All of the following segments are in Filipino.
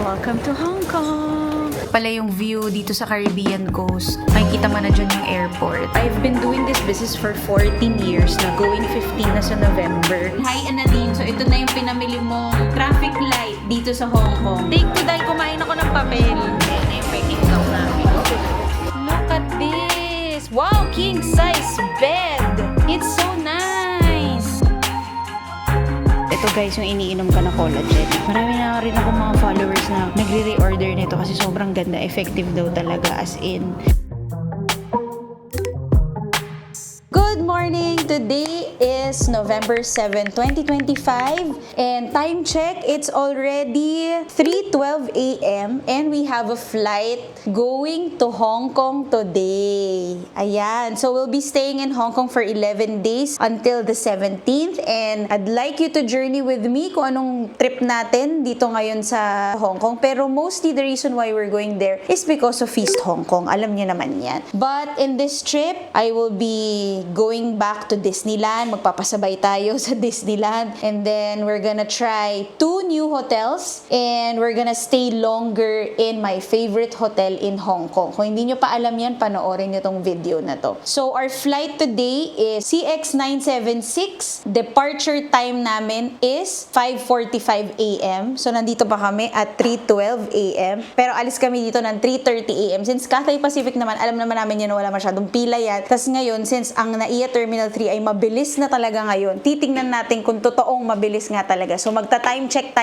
Welcome to Hong Kong! Pala yung view dito sa Caribbean coast. Makikita mo na dyan yung airport. I've been doing this business for 14 years na, going 15 na sa November. Hi, Annalyn! So ito na yung pinamili mong traffic light dito sa Hong Kong. Take to dahil kumain ako ng papel. Ayan na yung packing daw namin. Look at this! Wow! King size bed! It's so nice! Ito guys, yung iniinom ka na collagen. Marami na rin ako mga followers na nagre-reorder nito kasi sobrang ganda, effective daw talaga, as in. Good morning! Today is November 7, 2025 and time check, it's already 3:12 a.m. and we have a flight going to Hong Kong today. Ayan, so we'll be staying in Hong Kong for 11 days until the 17th and I'd like you to journey with me kung anong trip natin dito ngayon sa Hong Kong. Pero mostly the reason why we're going there is because of Feast Hong Kong. Alam niyo naman yan. But in this trip, I will be going back to Disneyland. Magpapasabay tayo sa Disneyland. And then we're gonna try 2 new hotels and we're gonna stay longer in my favorite hotel in Hong Kong. Kung hindi nyo pa alam yan, panoorin nyo tong video na to. So our flight today is CX976. Departure time namin is 5:45 a.m. So nandito pa kami at 3:12 a.m. Pero alis kami dito ng 3:30 a.m. Since Cathay Pacific naman, alam naman namin yun na wala masyadong pila yan. Tapos ngayon, since ang NAIA Terminal 3 ay mabilis na talaga ngayon, titingnan natin kung totoong mabilis nga talaga. So magta-time check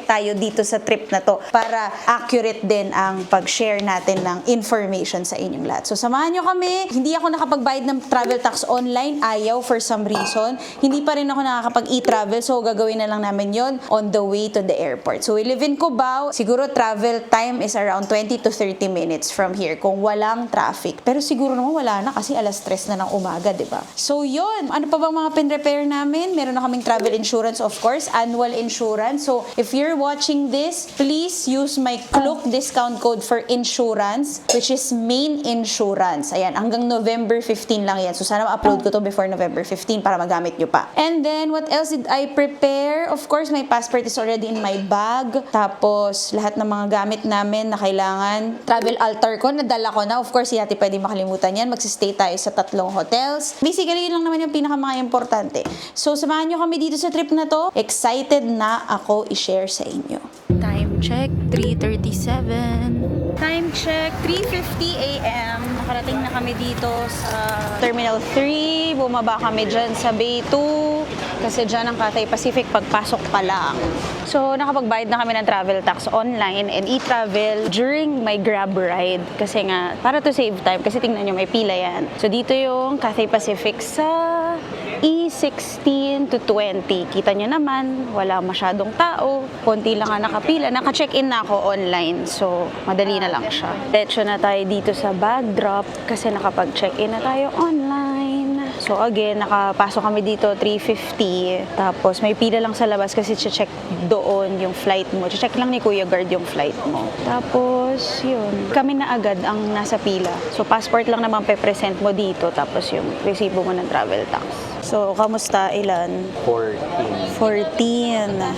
tayo dito sa trip na to para accurate din ang pag-share natin ng information sa inyong lahat. So samahan nyo kami. Hindi ako nakapagbayad ng travel tax online. Ayaw for some reason. Hindi pa rin ako nakakapag-e-travel. So gagawin na lang namin yon on the way to the airport. So we live in Cubao. Siguro travel time is around 20 to 30 minutes from here kung walang traffic. Pero siguro naman wala na kasi alas 3 na ng umaga, diba? So yun. Ano pa bang mga pin-repair namin? Meron na kaming travel insurance, of course. Annual insurance. So if you're watching this, please use my Klook discount code for insurance, which is Main Insurance. Ayan, hanggang November 15 lang yan. So sana ma-upload ko to before November 15 para magamit nyo pa. And then, what else did I prepare? Of course, my passport is already in my bag. Tapos, lahat ng mga gamit namin na kailangan. Travel altar ko, nadala ko na. Of course, hindi natin pwede makalimutan yan. Magsistay tayo sa 3 hotels. Basically, yun lang naman yung pinaka-mga importante. So, samahan nyo kami dito sa trip na to. Excited na ako i-share sa inyo. Time check, 3:37. Time check, 3:50 a.m. Nakarating na kami dito sa Terminal 3. Bumaba kami dyan sa Bay 2. Kasi dyan ang Cathay Pacific pagpasok pa lang. So, nakapagbayad na kami ng travel tax online and e-travel during my Grab ride. Kasi nga, para to save time. Kasi tingnan nyo, may pila yan. So, dito yung Cathay Pacific sa E16 to 20. Kita nyo naman, wala masyadong tao. Konti lang nga nakapila. Naka-check-in na ako online. So, madali na lang siya. Diretso na tayo dito sa bag drop kasi nakapag-check-in na tayo online. So again, nakapasok kami dito 3:50. Tapos may pila lang sa labas kasi check doon yung flight mo. Check lang ni Kuya Guard yung flight mo. Tapos yun, kami na agad ang nasa pila. So passport lang naman pe-present mo dito tapos yung resibo mo ng travel tax. So, kamusta? Ilan? 14.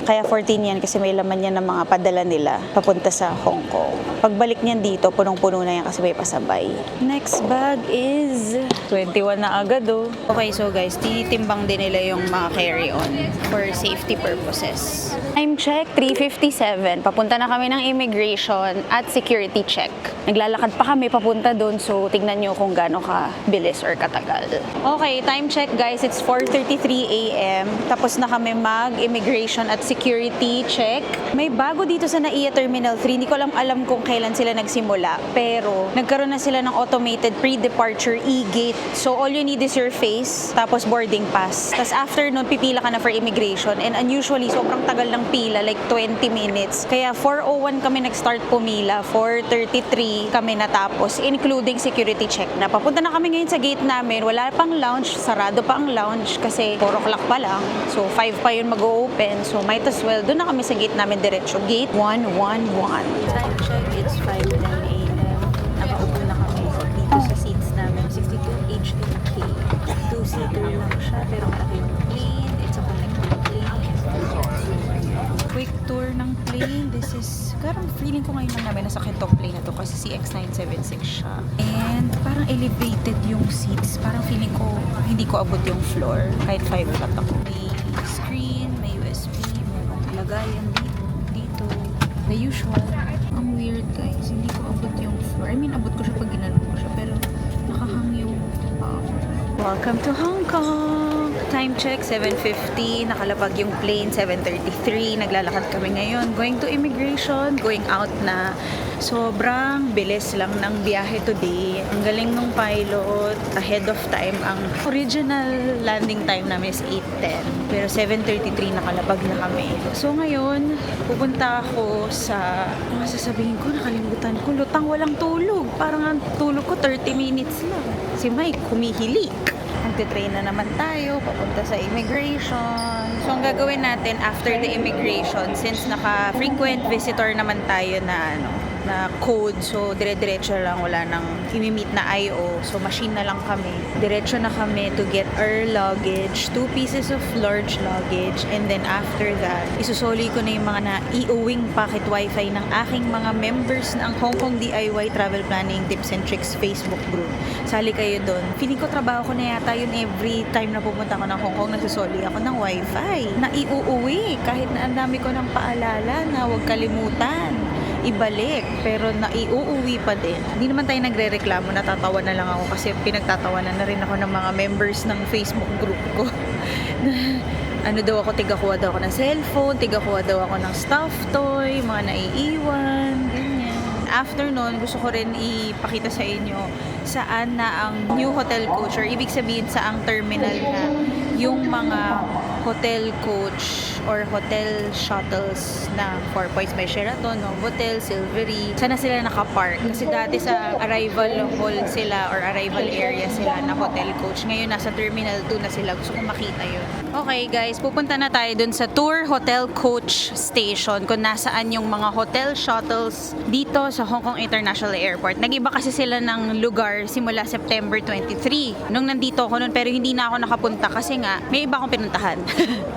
Kaya 14 yan kasi may laman yan ng mga padala nila papunta sa Hong Kong. Pagbalik niyan dito, punong-puno na yan kasi may pasabay. Next bag is 21 na agad oh. Okay, so guys, tinitimbang din nila yung mga carry-on for safety purposes. Time check, 3:57. Papunta na kami ng immigration at security check. Naglalakad pa kami papunta doon, so tignan nyo kung gaano ka bilis or katagal. Okay, time check guys, it's 4:33 a.m. Tapos na kami mag-immigration at security check. May bago dito sa NAIA Terminal 3. Hindi ko alam kung kailan sila nagsimula. Pero nagkaroon na sila ng automated pre-departure e-gate. So all you need is your face, tapos boarding pass. Tapos after nun, pipila ka na for immigration. And unusually, sobrang tagal ng pila, like 20 minutes. Kaya 4:01 kami nag-start pumila. 4:33 kami natapos, including security check na. Papunta na kami ngayon sa gate namin. Wala pang lounge, sarado pa ang lounge kasi 4 o'clock pa lang. So 5 pa yun mag-open. So might as well, doon na kami sa gate namin diretso. Gate 111. Time check, it's 5:10 a.m. Nakaupo na kami dito sa seats namin. 62 HDK. 2-seater lang siya, pero malaki yung plane. It's a connected plane. quick tour ng plane. This is, parang feeling ko ngayon lang namin nasakyan tong plane na to kasi CX-976 siya. And parang elevated yung seats. Parang feeling ko hindi ko abot yung floor kahit 5 flat ako. May screen, may USB, merong lagayan dito. The usual. Ang weird guys, hindi ko abot yung floor. I mean, abot ko siya pag ginano ko siya pero nakahang yung Welcome to Hong Kong! Time check, 7:50. Nakalapag yung plane, 7:33. Naglalakad kami ngayon. Going to immigration, going out na. Sobrang bilis lang ng biyahe today. Ang galing ng pilot. Ahead of time. Ang original landing time namin is 8:10. Pero 7:33 nakalapag na kami. So ngayon, pupunta ako sa, sasabihin ko, nakalimutan ko, lutang walang tulog. Parang ang tulog ko 30 minutes lang. Si Mike, humihilik. Magte-train na naman tayo, papunta sa immigration. So, ang gagawin natin after the immigration, since naka-frequent visitor naman tayo na code, so dire-diretso lang, wala nang imi-meet na IO, so machine na lang kami. Diretso na kami to get our luggage, 2 pieces of large luggage, and then after that, isusoli ko na yung mga na-i-owing pocket wifi ng aking mga members ng Hong Kong DIY Travel Planning Tips and Tricks Facebook group. Sali kayo doon. Feeling ko trabaho ko na yata yun every time na pupunta ko ng Hong Kong, nagsusoli ako ng wifi. Na-iuuwi, kahit na ang dami ko ng paalala na huwag kalimutan ibalik, pero naiuuwi pa din. Hindi naman tayo nagre-reklamo, natatawa na lang ako kasi pinagtatawanan na rin ako ng mga members ng Facebook group ko. Ano daw ako, tigakuha daw ako ng cellphone, tigakuha daw ako ng stuffed toy, mga naiiwan, ganyan. After nun, gusto ko rin ipakita sa inyo saan na ang new hotel coach, or ibig sabihin sa ang terminal na yung mga hotel coach or hotel shuttles na 4 Points by Sheraton, Novotel, Silvery. Sana sila nakapark. Kasi dati sa arrival hall sila or arrival area sila na hotel coach. Ngayon nasa Terminal 2 na sila. Gusto kong makita yun. Okay guys, pupunta na tayo dun sa Tour Hotel Coach Station kung nasaan yung mga hotel shuttles dito sa Hong Kong International Airport. Nag-iba kasi sila ng lugar simula September 23. Nung nandito ako nun, pero hindi na ako nakapunta kasi nga may iba akong pinuntahan.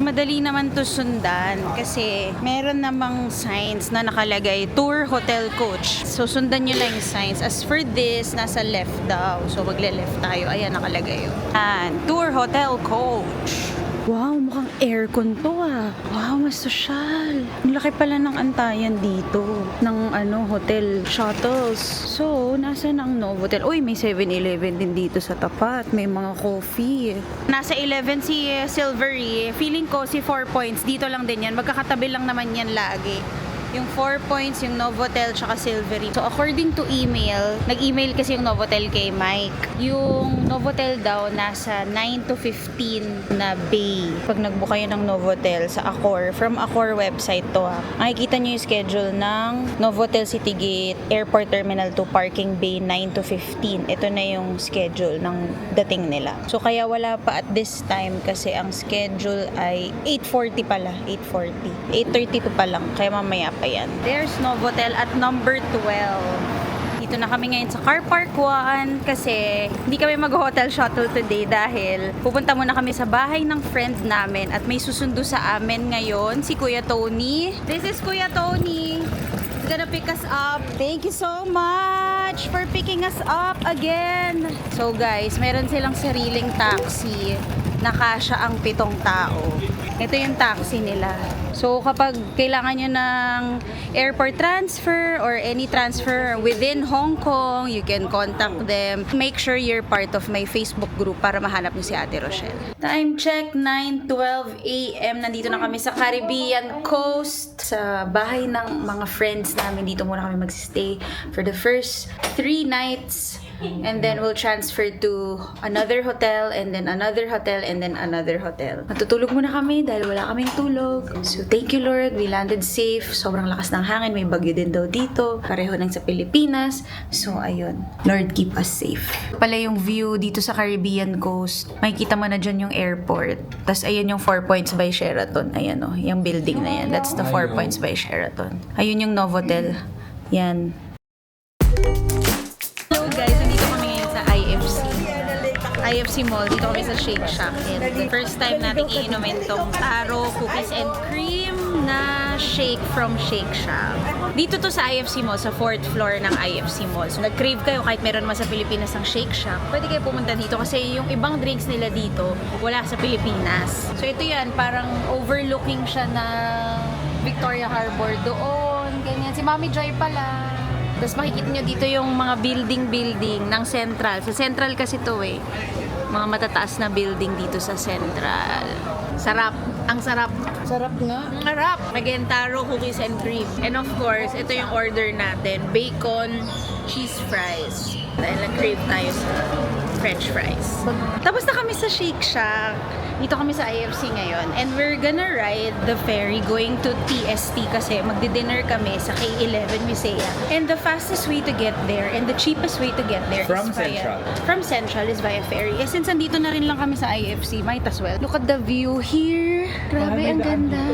Madali naman to sundan kasi meron namang signs na nakalagay Tour Hotel Coach. So sundan nyo lang yung signs. As for this, nasa left daw. So magle-left tayo. Ayan, nakalagay yun. And Tour Hotel Coach. Wow, mukhang aircon to ah. Wow, mas sosyal. Ang laki pala ng antayan dito ng hotel shuttles. So, nasa na ang Novotel? Uy, may 7-Eleven din dito sa tapat. May mga coffee. Nasa 11 si Silvery. Feeling ko si 4 Points. Dito lang din yan. Magkakatabi lang naman yan lagi. Yung 4 Points, yung Novotel, tsaka Silvery. So, according to email, nag-email kasi yung Novotel kay Mike. Yung Novotel daw, nasa 9 to 15 na bay. Pag nag-book kayo ng Novotel sa Accor, from Accor website to makikita nyo yung schedule ng Novotel City Gate, Airport Terminal 2, Parking Bay, 9 to 15. Ito na yung schedule ng dating nila. So, kaya wala pa at this time kasi ang schedule ay 8:40 pala. 8:40. 8:32 pa lang. Kaya mamaya pa yan. There's Novotel at number 12. Dito na kami ngayon sa Car Park 1 kasi hindi kami mag-hotel shuttle today dahil pupunta muna kami sa bahay ng friend namin at may susundo sa amin ngayon si Kuya Tony. This is Kuya Tony. He's gonna pick us up. Thank you so much for picking us up again. So guys, meron silang sariling taxi na kasya ang 7 tao. Ito yung taxi nila. So, kapag kailangan nyo ng airport transfer or any transfer within Hong Kong, you can contact them. Make sure you're part of my Facebook group para mahanap nyo si Ate Rochelle. Time check, 9:12 a.m. Nandito na kami sa Caribbean Coast. Sa bahay ng mga friends namin. Dito muna kami magsistay for the first 3 nights. And then we'll transfer to another hotel, and then another hotel, and then another hotel. Matutulog muna kami dahil wala kaming tulog. So thank you Lord, we landed safe. Sobrang lakas ng hangin, may bagyo din daw dito. Pareho ng sa Pilipinas. So ayun, Lord keep us safe. Pala yung view dito sa Caribbean Coast. Makikita mo na dyan yung airport. Tapos ayun yung 4 Points by Sheraton. Ayan o, yung building na yan. That's the 4 Points by Sheraton. Ayun yung Novotel. Yan. IFC Mall. Dito kami sa Shake Shack. And the first time natin iinumin tong taro, cookies and cream. na shake from Shake Shack. Dito to sa IFC Mall, sa 4th floor ng IFC Mall. So nag-crave kayo kahit meron naman sa Pilipinas ng Shake Shack, pwede kayo pumunta dito kasi yung ibang drinks nila dito wala sa Pilipinas. So ito yan, parang overlooking siya na Victoria Harbor doon. Ganyan. Si Mami Joy pala. Tapos makikita nyo dito yung mga building ng Central. Sa Central kasi to eh. Mga matataas na building dito sa Central. Sarap. Ang sarap. Sarap nga. Ang sarap. Magentaro cookies and cream. And of course, ito yung order natin. Bacon, cheese fries. Dahil nag-crave tayo sa French fries. Tapos na kami sa Shake Shack. Dito kami sa IFC ngayon. And we're gonna ride the ferry going to TST kasi magdi-dinner kami sa K11 Misea. And the fastest way to get there and the cheapest way to get there From is via... Central. From Central is via ferry. Eh, since andito na rin lang kami sa IFC, might as well. Look at the view here. Grabe, ang ganda.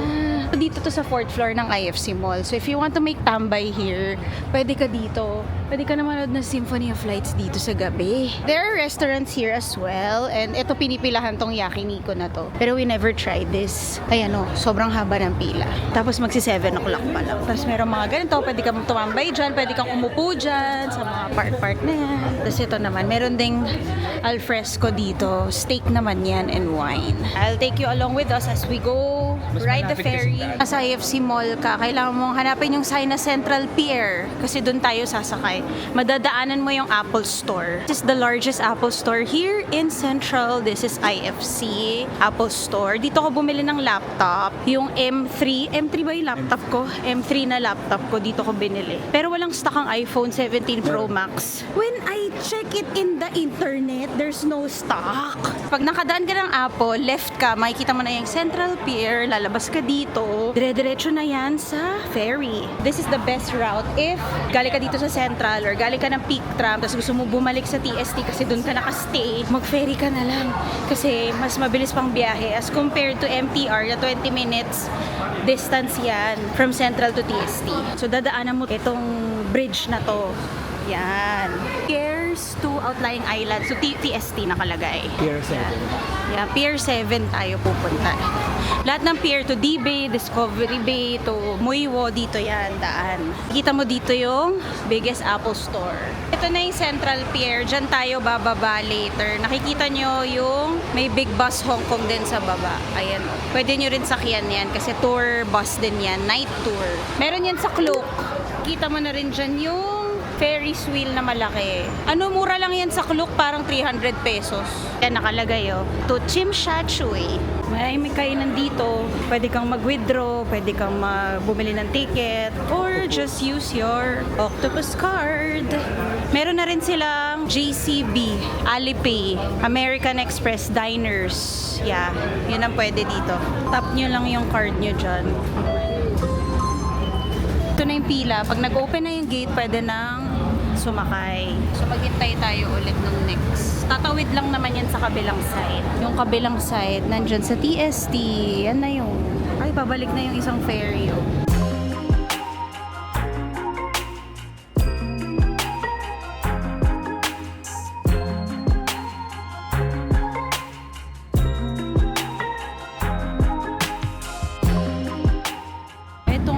Dito to sa 4th floor ng IFC Mall. So if you want to make tambay here, pwede ka dito. Pwede ka na manood ng Symphony of Lights dito sa gabi. There are restaurants here as well. And ito pinipilahan tong yakiniku na to. Pero we never tried this. Ayan o, sobrang haba ng pila. Tapos magsi 7 o'clock pa lang. Tapos meron mga ganito. Pwede kang tumambay dyan. Pwede kang umupo dyan sa mga park na yan. Tapos ito naman, meron ding alfresco dito. Steak naman yan and wine. I'll take you along with us as we go ride the ferry. Sa IFC Mall ka, kailangan mong hanapin yung sign na Central Pier kasi doon tayo sasakay. Madadaanan mo yung Apple Store. This is the largest Apple Store here in Central. This is IFC Apple Store. Dito ko bumili ng laptop. Yung M3 ba yung laptop ko? M3 na laptop ko, dito ko binili. Pero walang stock ang iPhone 17 Pro Max. When I check it in the internet, there's no stock. Pag nakadaan ka ng Apple, left ka, makikita mo na yung Central Pier, lalabas ka dito, dire-diretso na yan sa ferry. This is the best route if galing ka dito sa Central or galing ka ng Peak Tram tapos gusto mo bumalik sa TST kasi doon ka nakastay, mag-ferry ka na lang kasi mas mabilis pang biyahe as compared to MTR na 20 minutes distance yan from Central to TST. So dadaanan mo itong bridge na to. Yan. Piers to outlying islands. So TST nakalagay. Pier 7. Yeah, Pier 7 tayo pupunta. Lahat ng pier to D-Bay, Discovery Bay, to Muiwo, dito yan, daan. Kita mo dito yung biggest Apple Store. Ito na yung Central Pier. Diyan tayo bababa later. Nakikita nyo yung may big bus Hong Kong din sa baba. Ayan. Pwede nyo rin sakyan yan kasi tour bus din yan. Night tour. Meron yan sa Klook. Kita mo na rin dyan yung Ferris wheel na malaki. Ano, mura lang yan sa Klook, parang 300 pesos. Yan nakalagay oh. To Chim Sha Tsui. May kainan dito. Pwede kang mag-withdraw, pwede kang bumili ng ticket, or just use your Octopus card. Meron na rin silang JCB, Alipay, American Express Diners. Yeah, yun ang pwede dito. Tap nyo lang yung card nyo dyan. Ito na yung pila. Pag nag-open na yung gate, pwede nang sumakay. So maghintay tayo ulit ng next. Tatawid lang naman yan sa kabilang side. Yung kabilang side, nandyan sa TST. Yan na yung... Ay, babalik na yung isang ferry. Oh.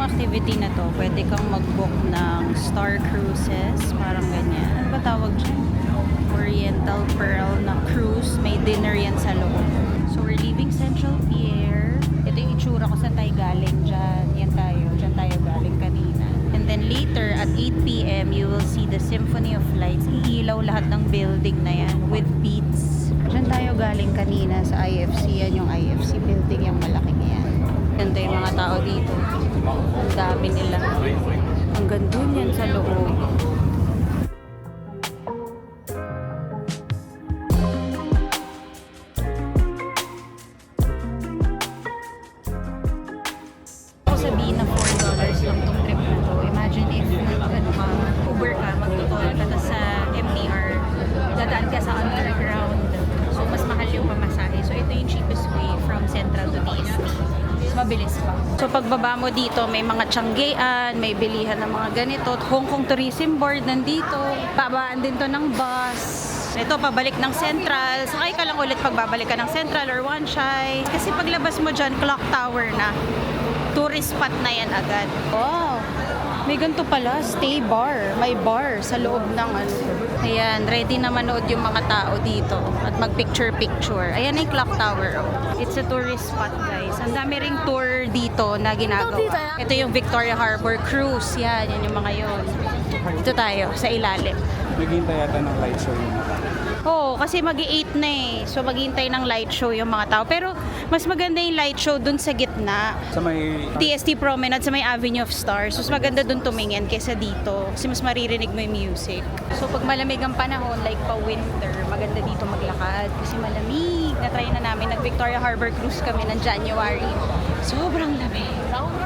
Activity na to, pwede kang mag-book ng Star Cruises, parang ganyan. Ano ba tawag dyan? Oriental Pearl na cruise. May dinner yan sa loob. So we're leaving Central Pier. Ito yung itsura ko, saan tayo galing dyan. Yan tayo. Dyan tayo galing kanina. And then later at 8 p.m. you will see the Symphony of Lights. Iilaw lahat ng building na yan with beats. Dyan tayo galing kanina sa IFC. Yan yung IFC building, yung malaking yan. Ganda yung mga tao dito. Ang dami nila. Ang ganda yan sa loob. Ako sabihin na $4 lang tong trip na to. Imagine if Uber ka, magtutol ka na sa MTR, dadaan ka sa underground. So mas mahal yung pamasahe. So ito yung cheapest way from Central to TST. Mabilis pa. So pagbaba mo dito, may mga tiyanggean, may bilihan ng mga ganito. Hong Kong Tourism Board nandito. Babaan din to ng bus. Ito, pabalik ng Central. Sakay ka lang ulit pagbabalik ka ng Central or Wan Chai. Kasi paglabas mo dyan, clock tower na. Tourist spot na yan agad. Wow! May ganito pala, stay bar. May bar sa loob ng ano. Ayan, ready na manood yung mga tao dito at mag-picture-picture. Ayan ay clock tower. Oh. It's a tourist spot, guys. Ang dami ring tour dito na ginagawa. Ito yung Victoria Harbor Cruise. Yan yung mga yon. Dito tayo, sa ilalim. Naghihintay yata ng light show yung mga. Oo, kasi mag-8 na eh. So maghihintay ng light show yung mga tao. Pero mas maganda yung light show dun sa gitna. Sa may... TST Promenade sa may Avenue of Stars. Mas maganda dun tumingin kaysa dito. Kasi mas maririnig mo yung music. So pag malamig ang panahon, like pa winter, maganda dito maglakad. Kasi malamig. Na-try na namin. Nag-Victoria Harbor Cruise kami ng January. Sobrang lamig.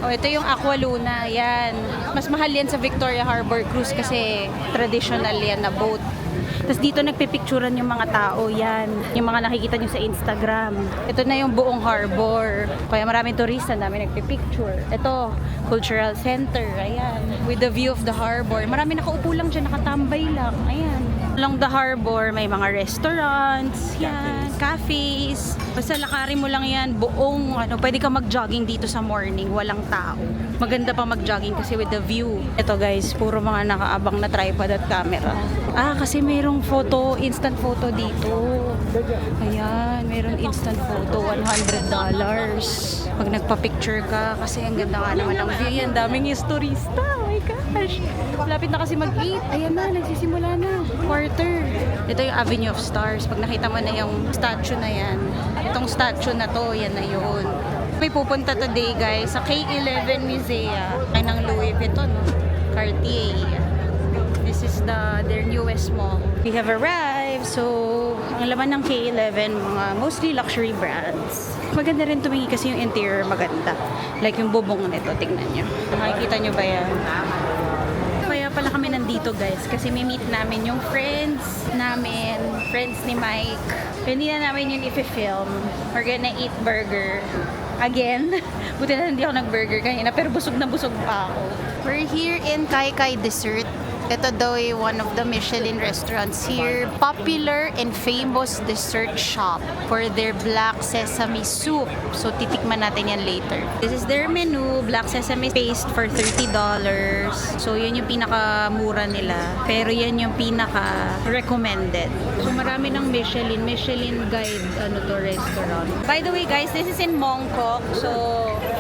Oh, ito yung Aqua Luna. Yan. Mas mahal yan sa Victoria Harbor Cruise kasi traditional yan na boat. Tapos dito nagpipicturan yung mga tao, yan. Yung mga nakikita nyo sa Instagram. Ito na yung buong harbor. Kaya maraming turista, dami nagpipicture. Ito, cultural center, ayan. With the view of the harbor. Marami nakaupo lang dyan, nakatambay lang. Ayan. Along the harbor, may mga restaurants, yan, cafes. Basta lakarin mo lang yan, buong, pwede ka mag-jogging dito sa morning, walang tao. Maganda pa mag-jogging kasi with the view. Ito guys, puro mga nakaabang na tripod at camera. Kasi mayroong instant photo dito. Ayan, mayroong instant photo, $100. Pag nagpa-picture ka, kasi ang ganda nga naman ng view. Yan, daming turista. Oh my gosh. Lapit na kasi mag-eat. Ayan na, nagsisimula na. Quarter. Ito yung Avenue of Stars. Pag nakita mo na yung statue na yan, itong statue na to, yan na yun. May pupunta today guys sa K11 Musea. Ay ng Louis Vuitton, no? Cartier. This is their newest mall. We have arrived. So, ang laman ng K11, mga mostly luxury brands. Maganda rin tumingin kasi yung interior maganda. Like yung bubong nito, tingnan nyo. Makikita nyo ba yan? Kaya pala kami nandito guys kasi may meet namin yung friends ni Mike. Hindi na namin yun i-film. We're gonna eat burger. Again. Buti na hindi ako nag-burger kanina pero busog na busog pa ako. We're here in Kai Kai Dessert. Ito daw ay one of the Michelin restaurants here. Popular and famous dessert shop for their black sesame soup. So, titikman natin yan later. This is their menu. Black sesame paste for $30. So, yun yung pinakamura nila. Pero yan yung pinaka-recommended. So, marami ng Michelin guide restaurant. By the way, guys, this is in Mongkok. So,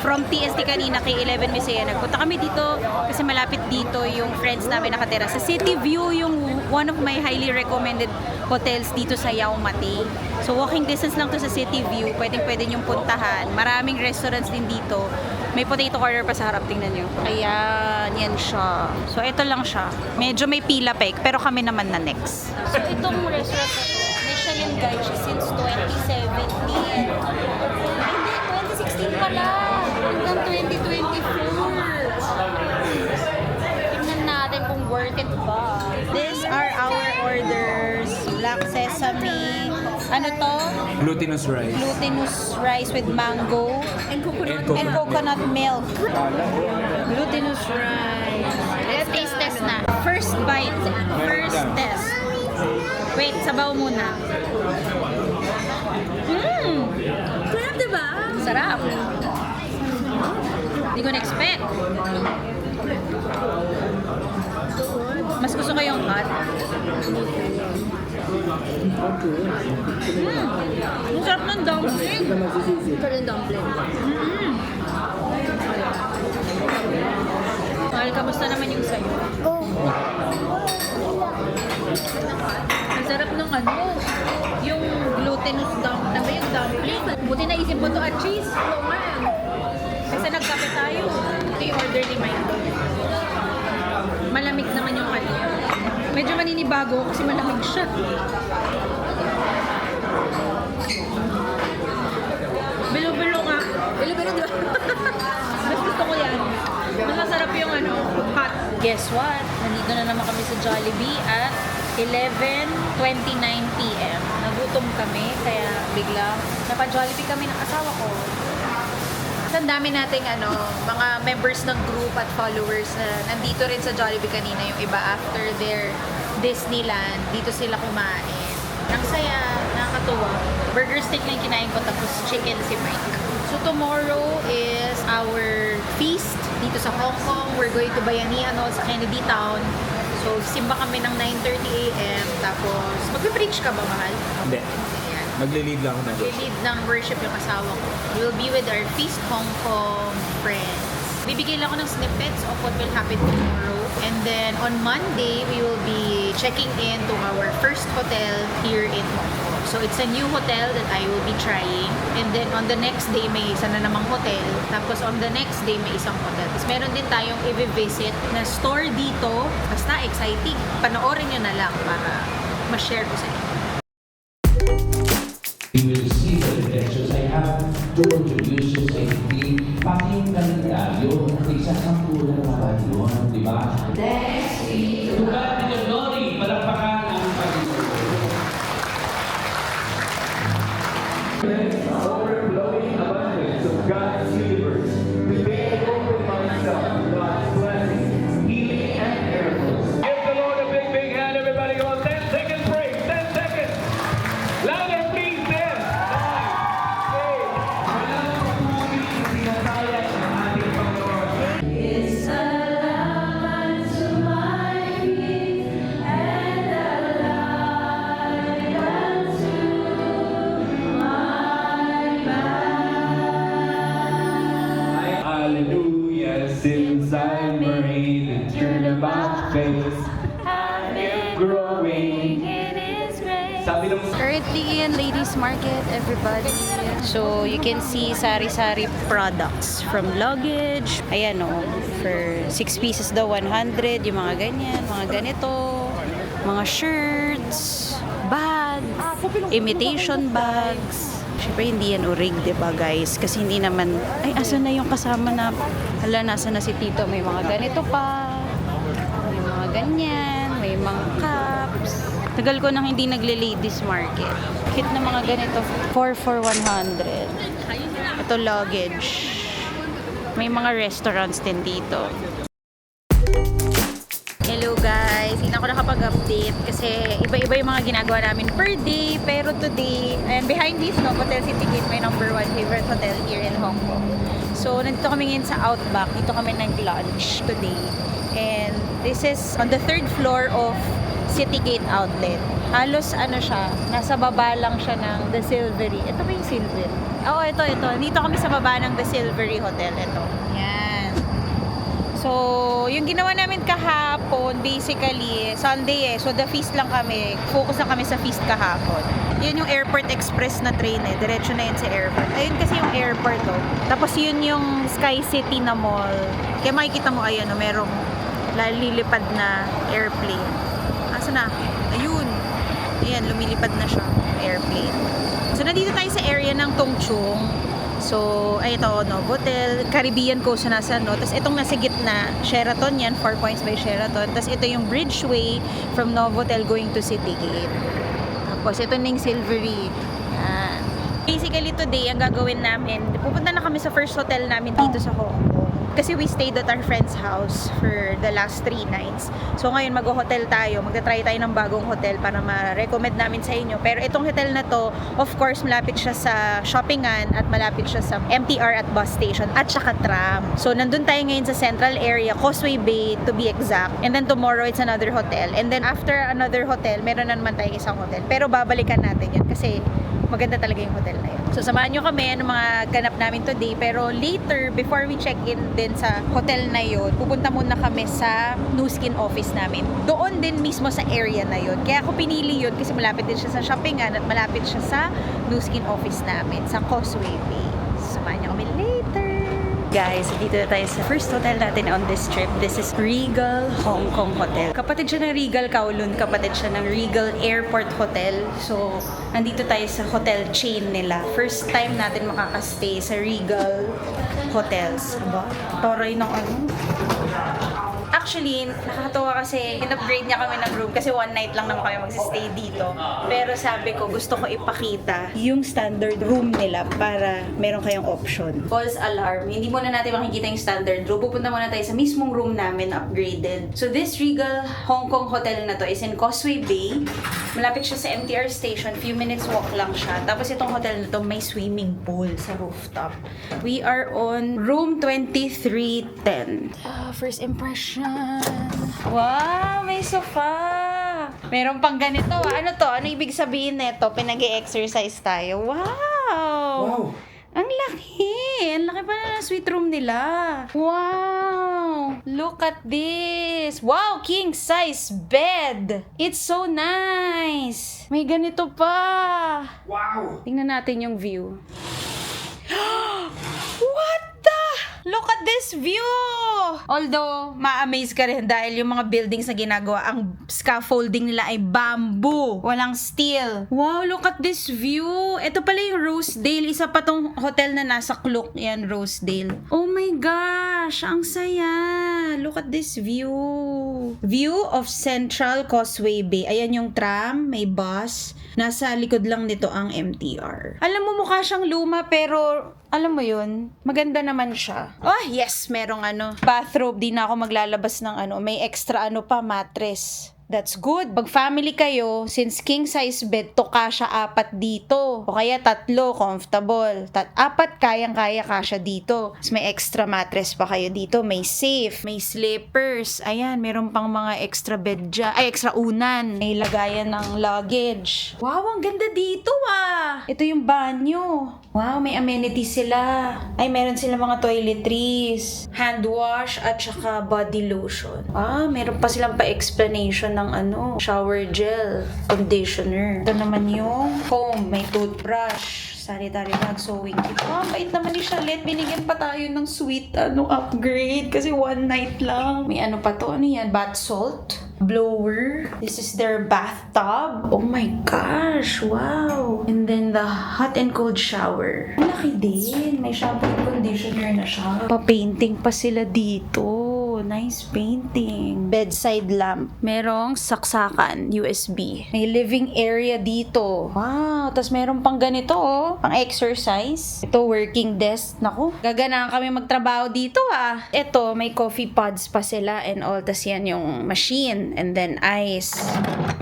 from TST kanina kay 11 Musea. Nagpunta kami dito kasi malapit dito yung friends namin nakatira. Sa City View, yung one of my highly recommended hotels dito sa Yau Ma Tei. So, walking distance lang to sa City View. Pwede nyong puntahan. Maraming restaurants din dito. May potato corner pa sa harap, tingnan nyo. Ayan, yan siya. So, ito lang siya. Medyo may pila pero kami naman na next. So, itong restaurant na to, Michelin guide siya since 2017. Hindi, 2016 pala. Hanggang 2024. Tingnan natin kung worth it ba. These are our orders. Black sesame. Ano to? Glutinous rice. Glutinous rice with mango. And coconut milk. Glutinous rice. Let's taste test na. First bite. First test. Wait, sabaw muna. Sarap, diba? Sarap. Hindi ko na-expect. Mas gusto ko yung hot. Ang sarap ng dumpling. Sarap ng dumpling. Mahal, kamusta naman yung sayo? Ang sarap ng yung glutinous dumpling. Buti naisip mo to at cheese. Oo nga. Kasi nagkape tayo. Ito yung order ni Mike. Malamig naman yung Medyo maninibago kasi malamig siya. Bilo-bilo nga. Bilo-bilo, diba? Mas gusto ko yan. Mas masarap yung hot. Guess what? Nandito na naman kami sa Jollibee at 11:29 PM. Nagutom kami kaya bigla napa-Jollibee kami ng asawa ko. Ang dami nating mga members ng group at followers na nandito rin sa Jollibee kanina, yung iba after their Disneyland, dito sila kumain. Ang saya, nakakatuwa. Burger steak na yung kinain ko tapos chicken si Mike. So tomorrow is our feast dito sa Hong Kong. We're going to Bayanihan Hall sa Kennedy Town. So simba kami ng 9:30 a.m. Tapos magpe-preach ka ba, mahal? Hindi. Ayan. Magle-lead lang ako ng worship. Lead ng worship yung asawa ko. We'll be with our Feast Hong Kong friends. Bibigay lang ako ng snippets of what will happen tomorrow. And then on Monday, we will be checking in to our first hotel here in Hong Kong. So it's a new hotel that I will be trying. And then on the next day, may isa na namang hotel. Tapos on the next day, may isang hotel. Tapos meron din tayong i-visit na store dito. Basta exciting. Panoorin nyo na lang para ma-share ko sa inyo. You will see the credentials. I have to introduce you sa hindi pati yung kalendaryo. Isa sa kulang naman yun, di ba? Thanks be to God in the glory. Palakpakan ang Panginoon. Overflowing abundance of God's universe. Today, open myself to God's blessings, healing, and miracles. Give the Lord a big, big hand, everybody. Go on 10 seconds break. 10 seconds. Louder, please. 10, 9, 8. Wala po puri sinasaya ng ating Panginoon. Hallelujah, since I'm married and turn about face, I am growing. Sabi ng Currently in Ladies Market, everybody. So, you can see sari-sari products from luggage. Ayan o, for 6 pieces daw, 100. Yung mga ganyan, mga ganito. Mga shirts, bags, imitation bags. Siyempre, hindi yan urig, diba guys? Kasi hindi naman, ay, asan na yung kasama na, hala, nasa na si Tito? May mga ganito pa. May mga ganyan, may mga cups. Tagal ko nang hindi nagle-ladies market. Cute na mga ganito. 4 for 100. Ito luggage. May mga restaurants din dito. Hello guys! Hindi na ako nakapag-update kasi iba-iba yung mga ginagawa namin per day. Pero today, and behind this, Novotel City Gate, my number 1 favorite hotel here in Hong Kong. So, nandito kami ngayon sa Outback. Dito kami nag-lunch today. And this is on the 3rd floor of Citygate Outlet. Halos ano siya, nasa baba lang siya ng The Silvery. Ito ba yung Silvery? Oo, ito. Dito kami sa baba ng The Silvery Hotel. Ito. Yan. So, yung ginawa namin kahapon, basically, Sunday So, the feast lang kami. Focus lang kami sa feast kahapon. Yun yung Airport Express na train Diretso na yun sa airport. Ayun kasi yung airport Tapos yun yung Sky City na mall. Kaya makikita mo, ayan merong lalilipad na airplane. Asa na? Ayun. Ayan, lumilipad na siya. Airplane. So, nandito tayo sa area ng Tongchung. So, ay ito, Novotel, Caribbean Coast na nasa, Tapos itong nasa gitna, Sheraton yan, 4 points by Sheraton. Tapos ito yung Bridgeway from Novotel going to Citygate. Tapos ito na yung Silvery. Yan. Basically today, ang gagawin namin, pupunta na kami sa first hotel namin dito sa Hong Kong. Kasi we stayed at our friend's house for the last 3 nights. So ngayon mag-hotel tayo, magta-try tayo ng bagong hotel para ma-recommend namin sa inyo. Pero itong hotel na to, of course, malapit siya sa shoppingan at malapit siya sa MTR at bus station at saka tram. So nandun tayo ngayon sa central area, Causeway Bay to be exact. And then tomorrow it's another hotel. And then after another hotel, meron na naman tayong isang hotel. Pero babalikan natin yun kasi maganda talaga yung hotel na yun. So, samahan nyo kami ng mga ganap namin today. Pero later, before we check in din sa hotel na yun, pupunta muna kami sa Nu Skin office namin. Doon din mismo sa area na yun. Kaya ako pinili yun kasi malapit din siya sa shoppingan at malapit siya sa Nu Skin office namin, sa Causeway Bay. Samahan nyo kami later. Guys, dito na tayo sa first hotel natin on this trip. This is Regal Hong Kong Hotel. Kapatid siya ng Regal Kowloon, kapatid siya ng Regal Airport Hotel. So, nandito tayo sa hotel chain nila. First time natin makakastay sa Regal Hotels. Aba, toray ng ano. Actually, nakakatawa kasi in-upgrade niya kami ng room kasi one night lang naman kami magsistay dito. Pero sabi ko, gusto ko ipakita yung standard room nila para meron kayong option. False alarm. Hindi muna natin makikita yung standard room. Pupunta muna tayo sa mismong room namin upgraded. So this Regal Hong Kong hotel na to is in Causeway Bay. Malapit siya sa MTR station. Few minutes walk lang siya. Tapos itong hotel na to may swimming pool sa rooftop. We are on room 2310. First impression. Wow, may sofa. Meron pang ganito. Ano to? Ano ibig sabihin nito? Pinag-e-exercise tayo. Wow! Ang laki! Ang laki pala ng suite room nila. Wow! Look at this! Wow! King size bed! It's so nice! May ganito pa! Wow! Tingnan natin yung view. What the? Look at this view! Although, ma-amaze ka rin dahil yung mga buildings na ginagawa, ang scaffolding nila ay bamboo. Walang steel. Wow, look at this view. Ito pala yung Rosedale. Isa pa tong hotel na nasa Klook. Yan, Rosedale. Oh my gosh, ang saya. Look at this view. View of Central Causeway Bay. Ayan yung tram, may bus. Nasa likod lang nito ang MTR. Alam mo, mukha siyang luma pero alam mo yun, maganda naman siya. Oh, yes, merong bathrobe. Di na ako maglalabas ng may extra mattress. That's good. Pag family kayo, since king size bed, to kasya 4 dito. O kaya 3, comfortable. 4, kayang-kaya kasya dito. Tapos may extra mattress pa kayo dito. May safe, may slippers. Ayan, meron pang mga extra bed dyan. Ay, extra unan. May lagayan ng luggage. Wow, ang ganda dito ah. Ito yung banyo. Wow, may amenities sila. Ay, meron sila mga toiletries, hand wash, at saka body lotion. Meron pa silang pa-explanation ng shower gel, conditioner. Ito naman yung comb, may toothbrush, sanitary bag, sewing kit. Bait naman ni Charlotte. Binigyan pa tayo ng sweet upgrade kasi one night lang. May pa to? Ano yan? Bath salt? Blower. This is their bathtub. Oh my gosh, wow. And then the hot and cold shower. Ang laki din. May shampoo and conditioner na siya. Pa-painting pa sila dito. Nice painting. Bedside lamp. Merong saksakan, USB. May living area dito. Wow. Tapos meron pang ganito pang exercise. Ito, working desk. Naku, gaganahan kami magtrabaho dito Ito, may coffee pods pa sila and all. Tapos yan yung machine. And then ice.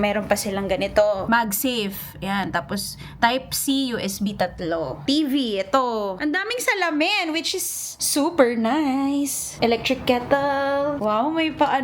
Meron pa silang ganito. MagSafe. Yan. Tapos Type-C, USB 3. TV. Ito. Ang daming salamin, which is super nice. Electric kettle. Wow, may pa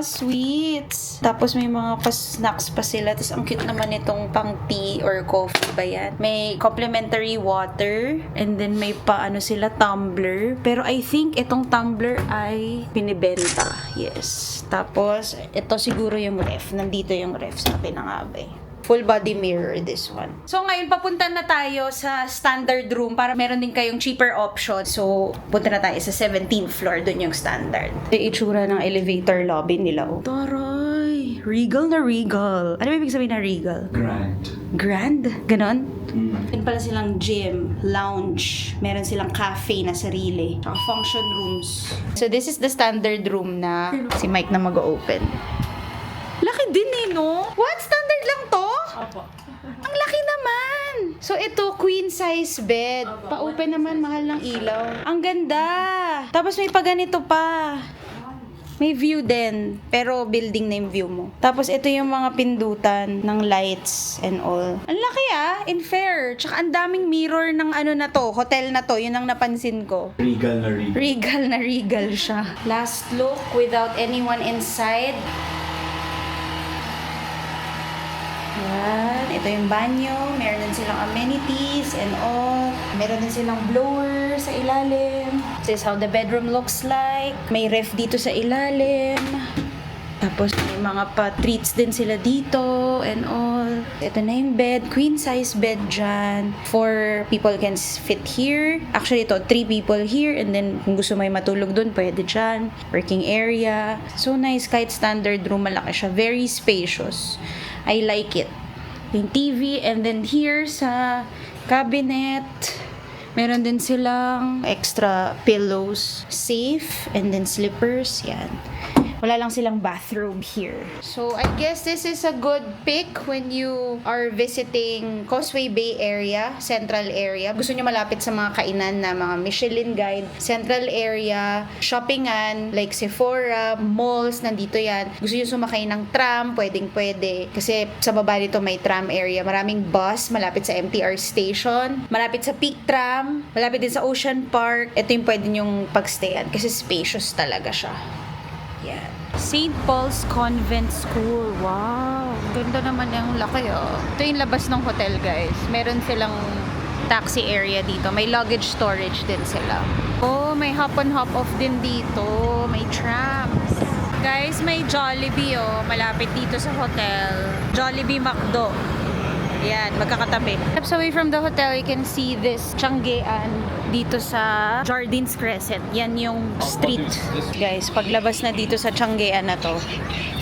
sweets. Tapos may mga pa-snacks pa sila. Tapos ang cute naman itong pang tea or coffee ba yan. May complimentary water. And then may pa sila tumbler. Pero I think itong tumbler ay pinibenta. Yes. Tapos ito siguro yung ref. Nandito yung ref. Sabi na nga ba full body mirror this one. So ngayon papunta na tayo sa standard room para meron din kayong cheaper option. So punta na tayo sa 17th floor, dun yung standard. Yung itsura ng elevator lobby nila. Taray! Regal na regal. Ano ibig sabihin na regal? Grand. Grand? Ganon? Meron pala silang gym, lounge, meron silang cafe na sarili, tsaka function rooms. So this is the standard room na si Mike na mag-open. Laki din no? What? Standard lang to? Opo. Ang laki naman! So ito, queen size bed. Pa-open naman, mahal ng ilaw. Ang ganda! Tapos may paganito pa. May view din, pero building na yung view mo. Tapos ito yung mga pindutan ng lights and all. Ang laki in fair. Tsaka ang daming mirror ng na to, hotel na to, yun ang napansin ko. Regal na regal. Regal na regal siya. Last look without anyone inside. Yan. Ito yung banyo. Meron din silang amenities and all. Meron din silang blower sa ilalim. This is how the bedroom looks like. May ref dito sa ilalim. Tapos may mga pa-treats din sila dito and all. Ito na yung bed. Queen size bed dyan. 4 people can fit here. Actually ito, 3 people here. And then kung gusto may matulog dun, pwede dyan. Working area. So nice. Kahit standard room, malaki siya. Very spacious. I like it. Yung TV, and then here sa cabinet, meron din silang extra pillows, safe, and then slippers. Yan. wala lang silang bathroom here. So, I guess this is a good pick when you are visiting Causeway Bay area, central area. Gusto nyo malapit sa mga kainan na mga Michelin Guide, central area, shoppingan, like Sephora, malls, nandito yan. Gusto nyo sumakay ng tram, pwedeng-pwede. Kasi sa baba dito may tram area. Maraming bus, malapit sa MTR station, malapit sa Peak Tram, malapit din sa Ocean Park. Ito yung pwede nyong pagstayan kasi spacious talaga siya. Yan. St. Paul's Convent School. Wow. Ganda naman yung laki, oh. Ito yung labas ng hotel, guys. Meron silang taxi area dito. May luggage storage din sila. Oh, may hop on hop off din dito. May trams. Guys, may Jollibee, oh. Malapit dito sa hotel. Jollibee McDo. Yan, magkakatabi. Steps away from the hotel, you can see this Changgean dito sa Jardines Crescent. Yan yung street. Guys, paglabas na dito sa Changgean na to,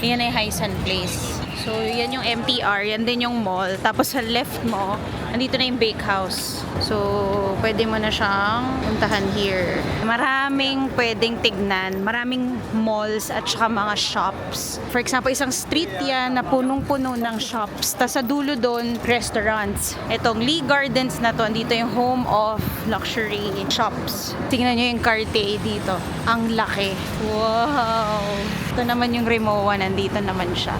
yan ay Haisan Place. So, yan yung MTR, yan din yung mall. Tapos sa left mo, nandito na yung bakehouse. So, pwede mo na siyang puntahan here. Maraming pwedeng tignan. Maraming malls at saka mga shops. For example, isang street yan na punong-puno ng shops. Tapos sa dulo doon, restaurants. Itong Lee Gardens na to, dito yung home of luxury shops. Tingnan nyo yung Cartier dito. Ang laki. Wow! Ito naman yung Rimowa, nandito naman siya.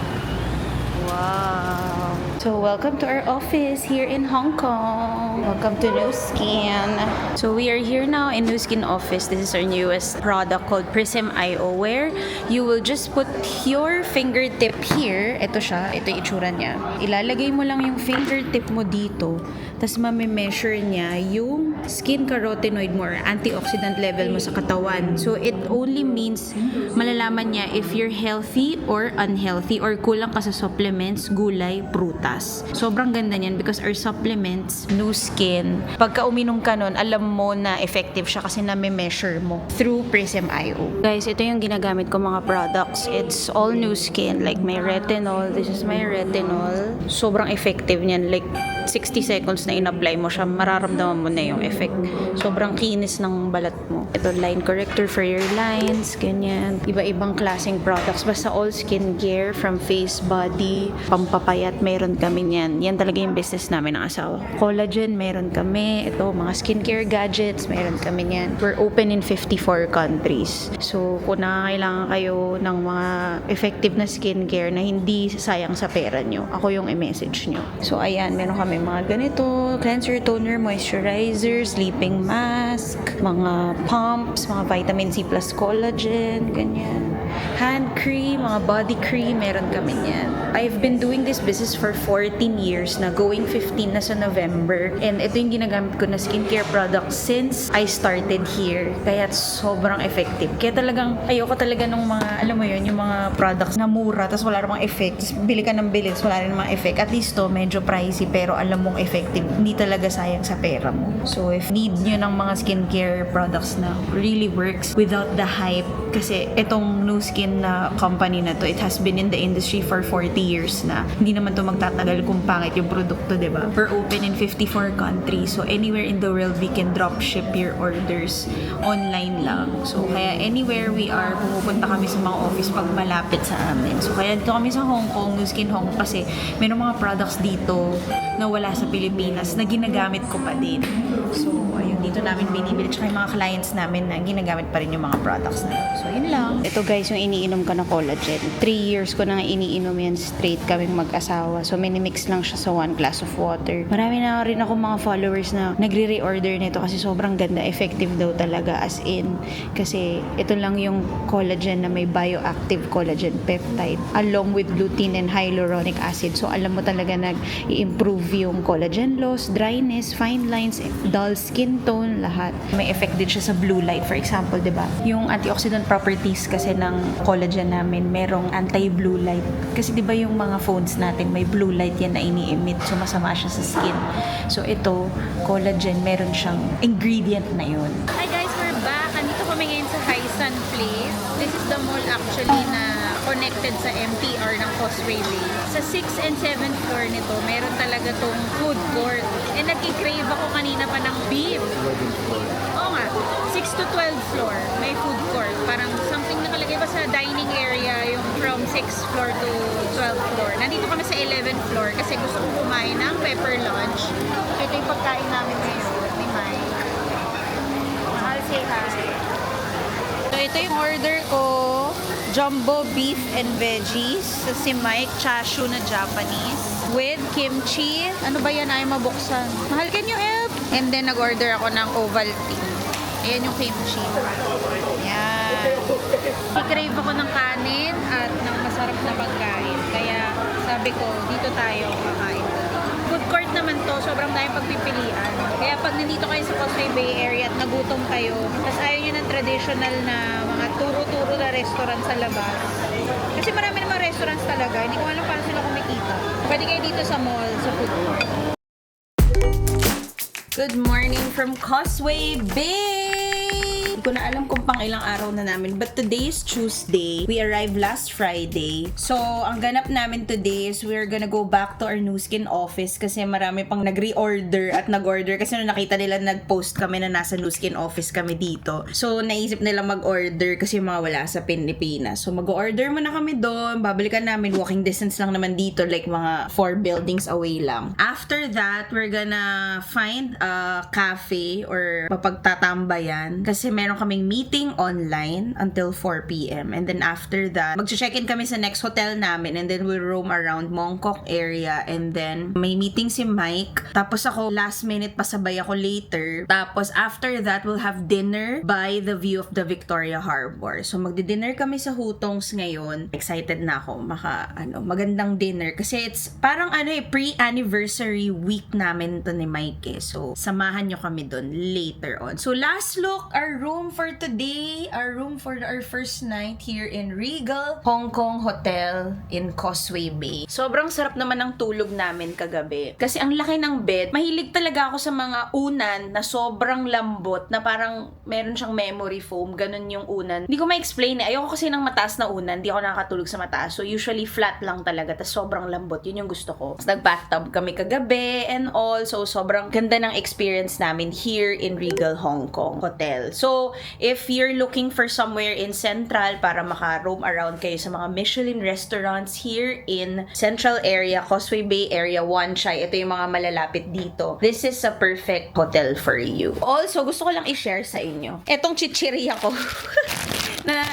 Wow. So, welcome to our office here in Hong Kong. Welcome to Nu Skin. So, we are here now in Nu Skin office. This is our newest product called Prism IO, where you will just put your fingertip here. Ito siya. Ito yung itsura niya. Ilalagay mo lang yung fingertip mo dito. Tapos, mami-measure niya yung skin carotenoid mo or antioxidant level mo sa katawan. So, it only means malalaman niya if you're healthy or unhealthy or kulang ka sa supplements, gulay, prutas. Sobrang ganda niyan because our supplements, Nu Skin, pagka uminom ka nun, alam mo na effective siya kasi na-measure mo through Prism IO. Guys, ito yung ginagamit ko mga products. It's all Nu Skin. Like my retinol. This is my retinol. Sobrang effective niyan. Like 60 seconds na in-apply mo siya, mararamdaman mo na yung effect. Sobrang kinis ng balat mo. Ito, line corrector for your lines, ganyan. Iba-ibang klaseng products. Basta all skincare from face, body, pampapayat, meron kami yan. Yan talaga yung business namin ng asawa. Collagen, meron kami. Ito, mga skincare gadgets, meron kami yan. We're open in 54 countries. So, kung nangangailangan kayo ng mga effective na skincare na hindi sayang sa pera nyo, ako yung i-message nyo. So, ayan, meron kami mga ganito, cleanser, toner, moisturizer, sleeping mask, mga pumps, mga vitamin C plus collagen, ganyan. Hand cream, mga body cream, meron kami yan. I've been doing this business for 14 years na, going 15 na sa November. And ito yung ginagamit ko na skincare products since I started here. Kaya sobrang effective. Kaya talagang, ayoko talaga nung mga, alam mo yun, yung mga products na mura, tapos wala namang effect. Tapos bili ka ng bili, tapos wala rin namang effect. At least to, medyo pricey, pero alam mong effective. Hindi talaga sayang sa pera mo. So, if need nyo ng mga skincare products na really works without the hype, kasi itong Nu Skin na company na to, it has been in the industry for 40 years na. Hindi naman to magtatagal kung pangit yung produkto, diba? We're open in 54 countries. So, anywhere in the world, we can drop ship your orders online lang. So, kaya anywhere we are, pumupunta kami sa mga office pag malapit sa amin. So, kaya dito kami sa Hong Kong, Nu Skin Hong Kong, kasi meron mga products dito na wala sa Pilipinas na ginagamit ko pa din. So, ayun, dito namin binibili. Tsaka yung mga clients namin na ginagamit pa rin yung mga products na yun. So, yun lang. Ito guys, yung iniinom ko na collagen. 3 years ko na iniinom yan straight kaming mag-asawa. So, minimix lang siya sa 1 glass of water. Marami na rin ako mga followers na nagre-reorder nito kasi sobrang ganda. Effective daw talaga, as in. Kasi ito lang yung collagen na may bioactive collagen peptide along with lutein and hyaluronic acid. So, alam mo talaga nag-i-improve yung collagen loss, dryness, fine lines, dull skin tone, lahat. May effect din siya sa blue light. For example, diba? Yung antioxidant properties kasi ng collagen namin, merong anti-blue light. Kasi diba yung mga phones natin, may blue light yan na ini-emit. So, masama siya sa skin. So, ito, collagen, meron siyang ingredient na yun. Hi guys, we're back. Andito kami ngayon sa Haisan Place. This is the mall actually na connected sa MTR ng Causeway Bay. Sa 6th and 7th floor nito, meron talaga tong food court. And nag-crave ako kanina pa ng beef. Oo nga, 6 to 12 floor, may food court. Parang something nakalagay ba pa sa dining area, yung from 6th floor to 12th floor. Nandito kami sa 11th floor kasi gusto ko kumain ng pepper lunch. Ito yung pagkain namin ngayon ni Mike. Mahal, say hi. So, ito yung order ko. Jumbo beef and veggies. So, si Mike, chashu na Japanese. With kimchi. Ano ba yan? Ayaw mabuksan. Mahal, can you help? And then, nag-order ako ng Ovaltine. Ayan yung kimchi. Yan. I-crave ako ng kanin at ng masarap na pagkain. Kaya, sabi ko, dito tayo kakain. Food court naman to, sobrang daming pagpipilian. Kaya pag nandito kayo sa Causeway Bay area at nagutom kayo, tapos ayaw nyo ng traditional na mga turo-turo na restaurant sa labas. Kasi marami namang restaurants talaga, hindi ko alam paano sila kumikita. Pwede kayo dito sa mall, sa food court. Good morning from Causeway Bay! Hindi ko na alam kung pang ilang araw na namin. But today is Tuesday. We arrived last Friday. So, ang ganap namin today is we're gonna go back to our Nu Skin office kasi marami pang nag-reorder at nag-order kasi nung nakita nila nag-post kami na nasa Nu Skin office kami dito. So, naisip nila mag-order kasi mga wala sa Pilipinas. So, mag-order muna kami doon. Babalikan namin. Walking distance lang naman dito. Like mga 4 buildings away lang. After that, we're gonna find a cafe or mapagtatambayan kasi meron kaming meeting online until 4 p.m. And then after that, mag-check-in kami sa next hotel namin and then we'll roam around Mongkok area and then may meeting si Mike. Tapos ako, last minute, pasabay ako later. Tapos after that, we'll have dinner by the view of the Victoria Harbor. So magdi-dinner kami sa Hutongs ngayon. Excited na ako magandang dinner kasi it's parang pre-anniversary week namin to ni Mike eh. So samahan nyo kami dun later on. So last look, our room for today, our room for our first night here in Regal Hong Kong Hotel in Causeway Bay. Sobrang sarap naman ng tulog namin kagabi. Kasi ang laki ng bed. Mahilig talaga ako sa mga unan na sobrang lambot na parang meron siyang memory foam. Ganun yung unan. Hindi ko ma-explain eh. Ayoko kasi ng mataas na unan. Hindi ako nakakatulog sa mataas. So usually flat lang talaga. Tas sobrang lambot. Yun yung gusto ko. Tapos nag-bathtub kami kagabi and all. So sobrang ganda ng experience namin here in Regal Hong Kong Hotel. So if you're looking for somewhere in Central para maka-roam around kayo sa mga Michelin restaurants here in Central area, Causeway Bay area, Wan Chai, ito yung mga malalapit dito. This is a perfect hotel for you. Also, gusto ko lang i-share sa inyo. Etong chichirya ko. na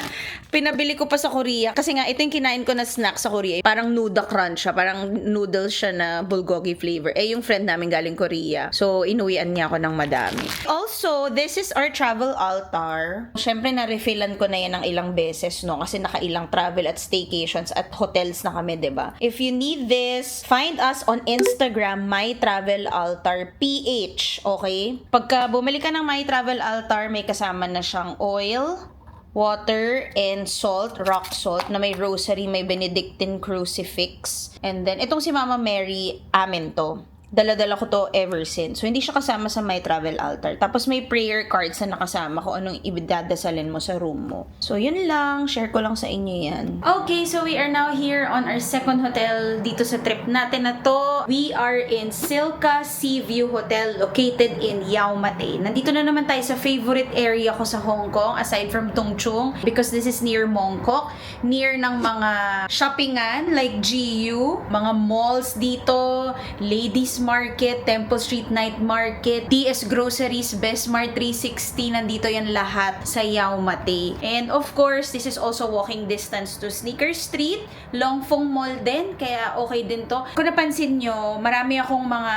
pinabili ko pa sa Korea. Kasi nga, ito yung kinain ko na snack sa Korea. Parang Nuda Crunch siya. Parang noodles siya na bulgogi flavor. Eh, yung friend namin galing Korea. So, inuwian niya ako ng madami. Also, this is our travel altar. Siyempre, na-refillan ko na yan ng ilang beses, no? Kasi nakailang travel at staycations at hotels na kami, diba? If you need this, find us on Instagram, My Travel Altar PH. Okay? Pagka bumili ka ng My Travel Altar, may kasama na siyang oil, water, and salt, rock salt, na may rosary, may Benedictine crucifix. And then, itong si Mama Mary, amin to. Dala-dala ko to ever since. So, hindi siya kasama sa My Travel Altar. Tapos, may prayer cards na nakasama kung anong ibidadasalin mo sa room mo. So, yun lang. Share ko lang sa inyo yan. Okay, so we are now here on our second hotel dito sa trip natin na to. We are in Silka Sea View Hotel located in Yau Ma Tei. Nandito na naman tayo sa favorite area ko sa Hong Kong aside from Tung Chung because this is near Mongkok. Near ng mga shoppingan like GU, mga malls dito, ladies Market, Temple Street Night Market, DS Groceries, Bestmart 360, nandito yan lahat sa Yau Ma Tei. And of course, this is also walking distance to Sneaker Street, Long Fong Mall din, kaya okay din to. Kung napansin nyo, marami akong mga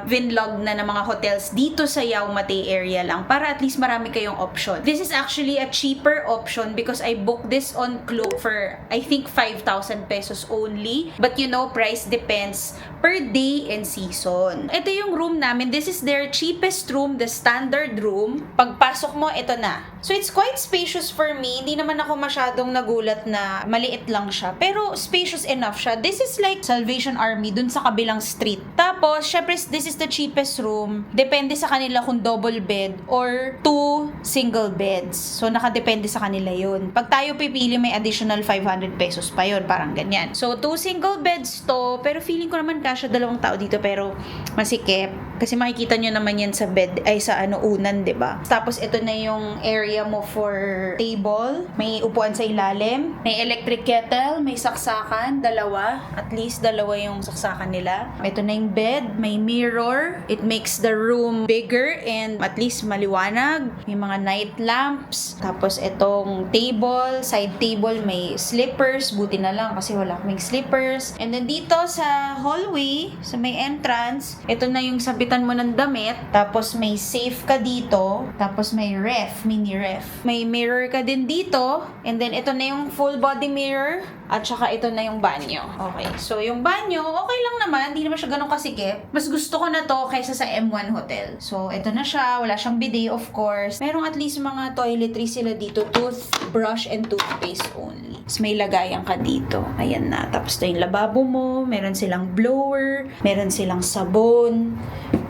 vinlog na ng mga hotels dito sa Yau Ma Tei area lang para at least marami kayong option. This is actually a cheaper option because I booked this on Klook for I think 5,000 pesos only. But you know, price depends per day and season. Ito yung room namin. This is their cheapest room, the standard room. Pagpasok mo, ito na. So, it's quite spacious for me. Hindi naman ako masyadong nagulat na maliit lang siya. Pero, spacious enough siya. This is like Salvation Army dun sa kabilang street. Tapos, syempre, this is the cheapest room. Depende sa kanila kung double bed or 2 single beds. So, nakadepende sa kanila yun. Pag tayo pipili, may additional 500 pesos pa yun. Parang ganyan. So, 2 single beds to. Pero feeling ko naman kasya 2 tao dito. Pero, masikip. Kasi makikita nyo naman yan sa bed, ay sa unan, 'di ba? Tapos ito na yung area mo for table. May upuan sa ilalim. May electric kettle, may saksakan, dalawa. At least dalawa yung saksakan nila. Ito na yung bed, may mirror. It makes the room bigger and at least maliwanag. May mga night lamps. Tapos itong table, side table, may slippers. Buti na lang kasi wala kaming slippers. And then dito sa hallway, sa may entrance, ito na yung sabitan mo ng damit. Tapos may safe ka dito. Tapos may ref, mini ref. May mirror ka din dito. And then ito na yung full body mirror. At saka ito na yung banyo. Okay. So yung banyo, okay lang naman. Hindi naman siya ganun kasikip. Mas gusto ko na to kaysa sa M1 Hotel. So ito na siya. Wala siyang bidet of course. Merong at least mga toiletries sila dito. Toothbrush and toothpaste only. Tapos may lagayan ka dito. Ayan na. Tapos ito yung lababo mo. Meron silang blower. Meron silang sabon.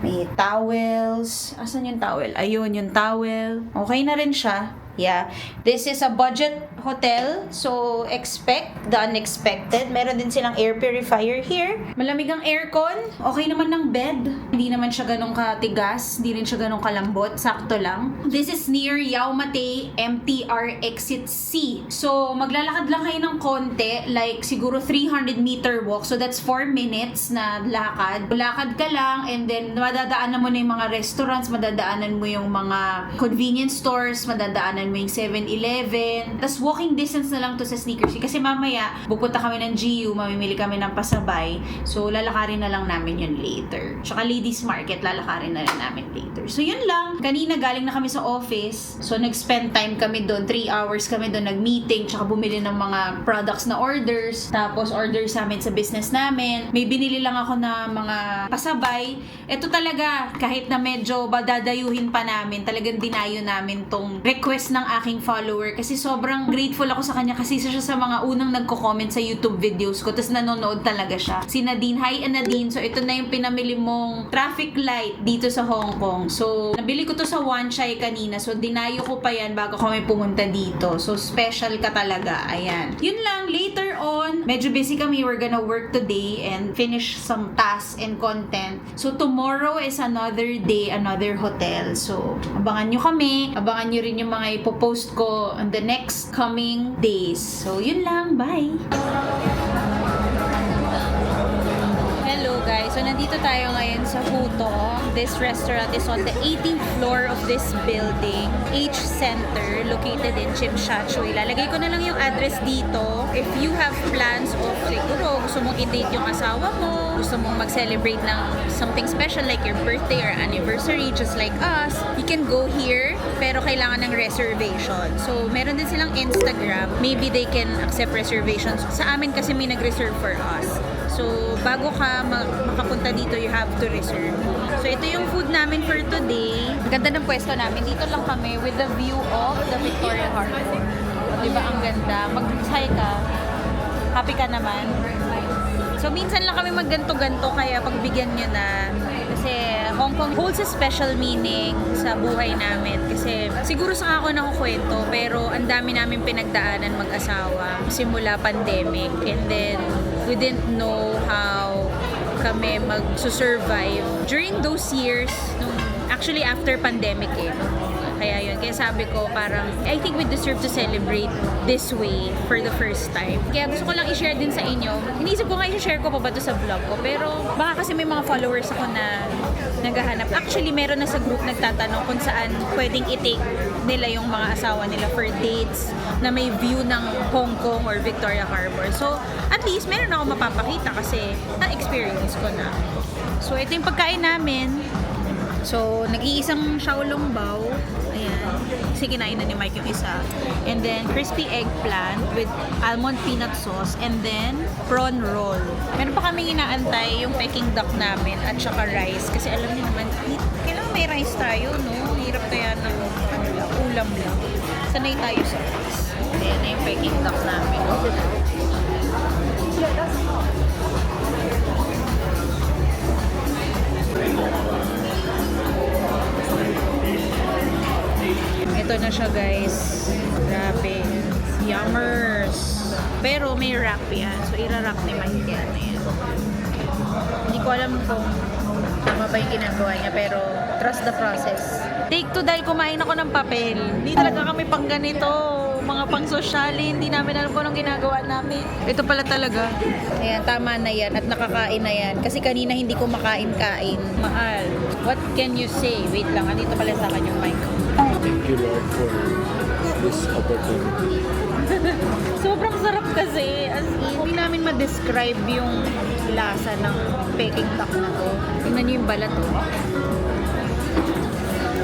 May towels. Asan yung towel? Ayun, yung towel. Okay na rin siya. Yeah. This is a budget hotel. So, expect the unexpected. Meron din silang air purifier here. Malamig ang aircon. Okay naman ng bed. Hindi naman siya ganun katigas. Hindi rin siya ganun kalambot. Sakto lang. This is near Yaumate MTR Exit C. So, maglalakad lang kayo ng konti. Like, siguro 300-meter walk. So, that's 4 minutes na lakad. Lakad ka lang and then madadaanan mo na yung mga restaurants. Madadaanan mo yung mga convenience stores. Madadaanan mo yung 7-Eleven. Tapos walking distance na lang to sa Sneakersy. Kasi mamaya, pupunta kami ng GU, mamimili kami ng pasabay. So, lalakarin na lang namin yun later. Tsaka ladies market, lalakarin na rin namin later. So, yun lang. Kanina galing na kami sa office. So, nag-spend time kami doon. 3 hours kami doon nag-meeting. Tsaka bumili ng mga products na orders. Tapos, orders namin sa business namin. May binili lang ako na mga pasabay. Ito talaga, kahit na medyo dadayuhin pa namin, talagang dinayo namin tong request ng aking follower kasi sobrang grateful ako sa kanya kasi isa siya sa mga unang nagko-comment sa YouTube videos ko tapos nanonood talaga siya. Si Nadine. Hi Nadine. So ito na yung pinamili mong traffic light dito sa Hong Kong. So nabili ko to sa Wan Chai kanina. So dinayo ko pa yan bago kami pumunta dito. So special ka talaga. Ayan. Yun lang. Later on, medyo busy kami. We're gonna work today and finish some tasks and content. So tomorrow is another day, another hotel. So abangan nyo kami. Abangan nyo rin yung mga ipopost ko on the next coming days. So, yun lang. Bye! Hello guys! So, nandito tayo ngayon sa Hutong. This restaurant is on the 18th floor of this building. H Center, located in Tsim Sha Tsui. Lalagay ko na lang yung address dito. If you have plans of siguro gusto mong i-date yung asawa mo, gusto mong mag-celebrate ng something special like your birthday or anniversary just like us, you can go here pero kailangan ng reservation. So, meron din silang Instagram. Maybe they can accept reservations. Sa amin kasi may nag-reserve for us. So, bago ka makapunta dito, you have to reserve. So, ito yung food namin for today. Ganda ng pwesto namin. Dito lang kami with the view of the Victoria Harbour. Diba ang ganda? Mag-hi ka. Happy ka naman? So, minsan lang kami magganto-ganto kaya pagbigyan nyo na. Kasi Hong Kong holds a special meaning sa buhay namin. Kasi siguro sa ako nakukwento, pero ang dami namin pinagdaanan mag-asawa simula pandemic. And then, we didn't know how kami mag-survive during those years, actually after pandemic eh. Kaya yun, kaya sabi ko parang I think we deserve to celebrate this way for the first time. Kaya gusto ko lang i-share din sa inyo. Iniisip ko nga i-share ko pa ba ito sa vlog ko, pero baka kasi may mga followers ako na naghahanap. Actually, meron na sa group nagtatanong kung saan pwedeng i-take nila yung mga asawa nila for dates na may view ng Hong Kong or Victoria Harbour. So, at least meron ako mapapakita kasi na-experience ko na. So, ito yung pagkain namin. So, nag-iisang Xiaolong Bao. Ayan. Kasi kinain na ni Mike yung isa. And then, crispy eggplant with almond peanut sauce. And then, prawn roll. Meron pa kaming inaantay yung Peking duck namin at saka rice. Kasi alam niyo naman, kailangan may rice tayo, no? Hirap kaya ng ulam lang. Sanay tayo sa rice. Ayan na yung Peking duck namin. Ito na siya guys. Grabe. Yummers. Pero may wrap yan. So, ira-wrap ni Mike yan. Ayan. Hindi ko alam kung tama ba yung ginagawa niya, pero trust the process. Take 2 dahil kumain ako ng papel. Hindi talaga kami pang ganito. Mga pang sosyali, hindi namin alam kung anong ginagawa namin. Ito pala talaga. Ayan, tama na yan at nakakain na yan. Kasi kanina hindi ko makain-kain. Mahal. What can you say? Wait lang, andito pala sa akin yung mic. Thank you, Lord, for this opportunity. Sobrang sarap kasi. As in, hindi namin ma-describe yung lasa ng Peking duck na to. Tingnan niyo yung balat to.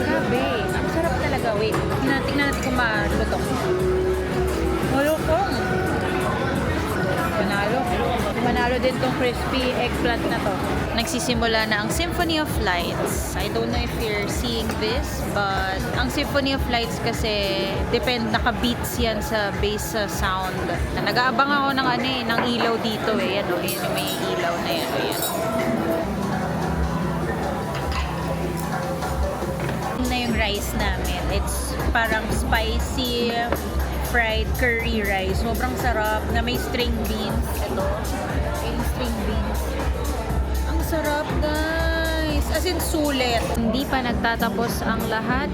Grabe. Ang sarap talaga. Wait. Tingnan natin kung malutong. Malutong. Manalo. Manalo din tong crispy eggplant na to. Nagsisimula na ang Symphony of Lights. I don't know if you're seeing this, but ang Symphony of Lights kasi naka-beats yan sa bass sound. Nag-aabang ako ng ng ilaw dito eh. Yan o, yan yung may ilaw na yan. Ayan. Na yung rice namin. It's parang spicy fried curry rice. Sobrang sarap na may string beans. Ito. Yung string beans. Ang sarap, guys. As in, sulit. Hindi pa nagtatapos ang lahat.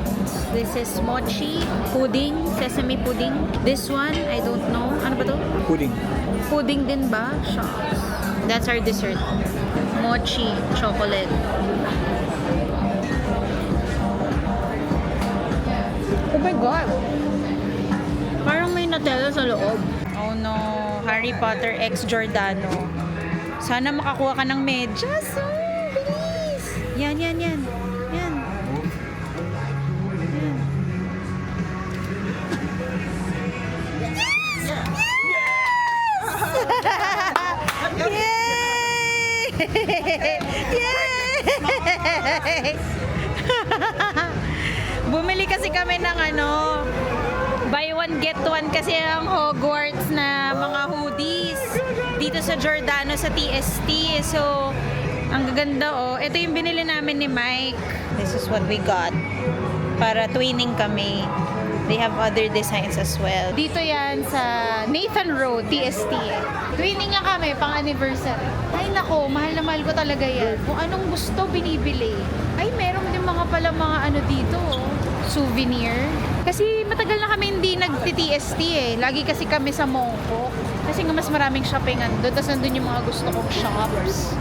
This is mochi, pudding, sesame pudding. This one, I don't know. Ano ba to? Pudding. Pudding din ba? Shucks. That's our dessert. Mochi, chocolate. Oh my God! Parang may Nutella sa loob. Oh no, Harry Potter X Giordano. Sana makakuha ka ng medyas. Oh, bilis! Yan. Yan. Yay! Bumili kasi kami ng buy one get one kasi ang Hogwarts na mga hoodies dito sa Giordano sa TST. So, ang gaganda oh. Ito yung binili namin ni Mike. This is what we got. Para twinning kami. They have other designs as well. Dito yan sa Nathan Road, TST. Twinning lang kami, pang anniversary. Ay nako, mahal na mahal ko talaga yan. Kung anong gusto, binibili. Ay, meron din mga dito, oh. Souvenir. Kasi matagal na kami hindi nag-TST eh. Lagi kasi kami sa Mongkok. Kasi nga mas maraming shoppingan doon. Tapos nandun yung mga gusto kong shops.